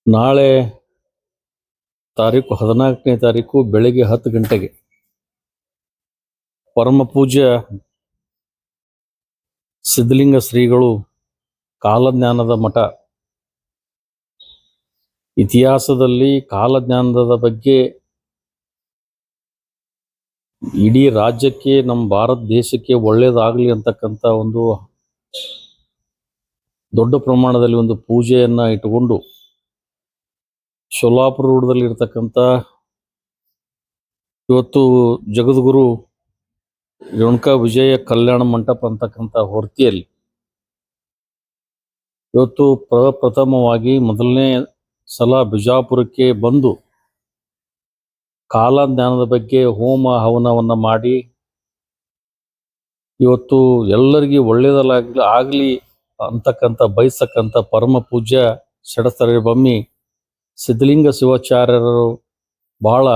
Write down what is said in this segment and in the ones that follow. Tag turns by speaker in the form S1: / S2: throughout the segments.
S1: ನಾಳೆ ತಾರೀಕು 14ನೇ ತಾರೀಕು ಬೆಳಗ್ಗೆ 10 ಗಂಟೆಗೆ ಪರಮ ಪೂಜ್ಯ ಸಿದ್ಧಲಿಂಗ ಶ್ರೀಗಳು ಕಾಲಜ್ಞಾನದ ಮಠ ಇತಿಹಾಸದಲ್ಲಿ ಕಾಲಜ್ಞಾನದ ಬಗ್ಗೆ ಇಡೀ ರಾಜ್ಯಕ್ಕೆ ನಮ್ಮ ಭಾರತ ದೇಶಕ್ಕೆ ಒಳ್ಳೆಯದಾಗಲಿ ಅಂತಕ್ಕಂಥ ಒಂದು ದೊಡ್ಡ ಪ್ರಮಾಣದಲ್ಲಿ ಒಂದು ಪೂಜೆಯನ್ನು ಇಟ್ಟುಕೊಂಡು ಸೋಲಾಪುರ ರೋಡ್ದಲ್ಲಿ ಇರ್ತಕ್ಕಂಥ ಇವತ್ತು ಜಗದ್ಗುರು ರೇಣುಕಾ ವಿಜಯ ಕಲ್ಯಾಣ ಮಂಟಪ ಅಂತಕ್ಕಂಥ ಹೊರ್ತಿಯಲ್ಲಿ ಇವತ್ತು ಪ್ರಥಮವಾಗಿ ಮೊದಲನೇ ಸಲ ಬಿಜಾಪುರಕ್ಕೆ ಬಂದು ಕಾಲಜ್ಞಾನದ ಬಗ್ಗೆ ಹೋಮ ಹವನವನ್ನು ಮಾಡಿ ಇವತ್ತು ಎಲ್ಲರಿಗೂ ಒಳ್ಳೆಯದಾಗಲಿ ಅಂತಕ್ಕಂಥ ಬಯಸಕ್ಕಂಥ ಪರಮ ಪೂಜ್ಯ ಷಡಸ್ಥರ ಬಮ್ಮಿ ಸಿದ್ಧಲಿಂಗ ಶಿವಾಚಾರ್ಯರು ಬಹಳ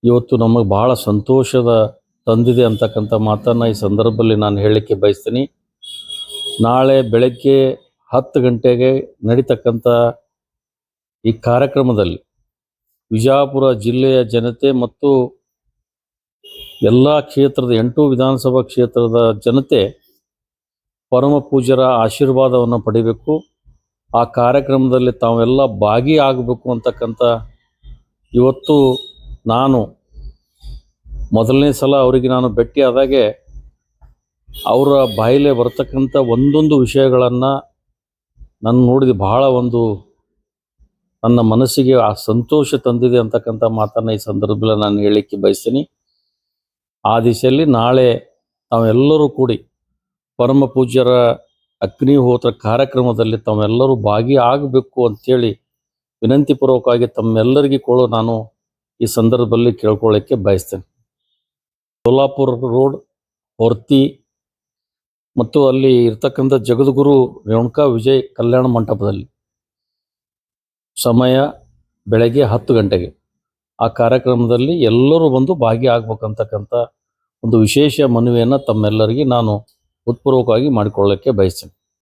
S1: ಇವತ್ತು ನಮಗೆ ಬಹಳ ಸಂತೋಷದ ತಂದಿದೆ ಅಂತಕ್ಕಂಥ ಮಾತನ್ನು ಈ ಸಂದರ್ಭದಲ್ಲಿ ನಾನು ಹೇಳಲಿಕ್ಕೆ ಬಯಸ್ತೀನಿ. ನಾಳೆ ಬೆಳಗ್ಗೆ 10 ಗಂಟೆಗೆ ನಡೀತಕ್ಕಂಥ ಈ ಕಾರ್ಯಕ್ರಮದಲ್ಲಿ ವಿಜಯಪುರ ಜಿಲ್ಲೆಯ ಜನತೆ ಮತ್ತು ಎಲ್ಲ ಕ್ಷೇತ್ರದ 8 ವಿಧಾನಸಭಾ ಕ್ಷೇತ್ರದ ಜನತೆ ಪರಮ ಪೂಜ್ಯರ ಆಶೀರ್ವಾದವನ್ನು ಪಡಿಬೇಕು. ಆ ಕಾರ್ಯಕ್ರಮದಲ್ಲಿ ತಾವೆಲ್ಲ ಭಾಗಿಯಾಗಬೇಕು ಅಂತಕ್ಕಂಥ ಇವತ್ತು ನಾನು ಮೊದಲನೇ ಸಲ ಅವರಿಗೆ ನಾನು ಭೇಟಿಯಾದಾಗೆ ಅವರ ಬಾಯಿಲೆ ಬರ್ತಕ್ಕಂಥ ಒಂದೊಂದು ವಿಷಯಗಳನ್ನು ನಾನು ನೋಡಿದೆ, ಬಹಳ ಒಂದು ನನ್ನ ಮನಸ್ಸಿಗೆ ಆ ಸಂತೋಷ ತಂದಿದೆ ಅಂತಕ್ಕಂಥ ಮಾತನ್ನು ಈ ಸಂದರ್ಭದಲ್ಲಿ ನಾನು ಹೇಳಲಿಕ್ಕೆ ಬಯಸ್ತೀನಿ. ಆ ದಿಶೆಯಲ್ಲಿ ನಾಳೆ ತಾವೆಲ್ಲರೂ ಕೂಡಿ ಪರಮ ಪೂಜ್ಯರ ಅಗ್ನಿಹೋತ್ರ ಕಾರ್ಯಕ್ರಮದಲ್ಲಿ ತಾವೆಲ್ಲರೂ ಭಾಗಿಯಾಗಬೇಕು ಅಂಥೇಳಿ ವಿನಂತಿಪೂರ್ವಕವಾಗಿ ತಮ್ಮೆಲ್ಲರಿಗೂ ನಾನು ಈ ಸಂದರ್ಭದಲ್ಲಿ ಕೇಳ್ಕೊಳ್ಳೋಕ್ಕೆ ಬಯಸ್ತೇನೆ. ಸೋಲಾಪುರ ರೋಡ್ ಹೊರ್ತಿ ಮತ್ತು ಅಲ್ಲಿ ಇರ್ತಕ್ಕಂಥ ಜಗದ್ಗುರು ರೇಣುಕಾ ವಿಜಯ ಕಲ್ಯಾಣ ಮಂಟಪದಲ್ಲಿ ಸಮಯ ಬೆಳಗ್ಗೆ 10 ಗಂಟೆಗೆ ಆ ಕಾರ್ಯಕ್ರಮದಲ್ಲಿ ಎಲ್ಲರೂ ಬಂದು ಭಾಗಿಯಾಗಬೇಕಂತಕ್ಕಂಥ ಒಂದು ವಿಶೇಷ ಮನವಿಯನ್ನು ತಮ್ಮೆಲ್ಲರಿಗೆ ನಾನು ಹೃತ್ಪೂರ್ವಕವಾಗಿ ಮಾಡಿಕೊಳ್ಳೋಕ್ಕೆ ಬಯಸ್ತೇನೆ.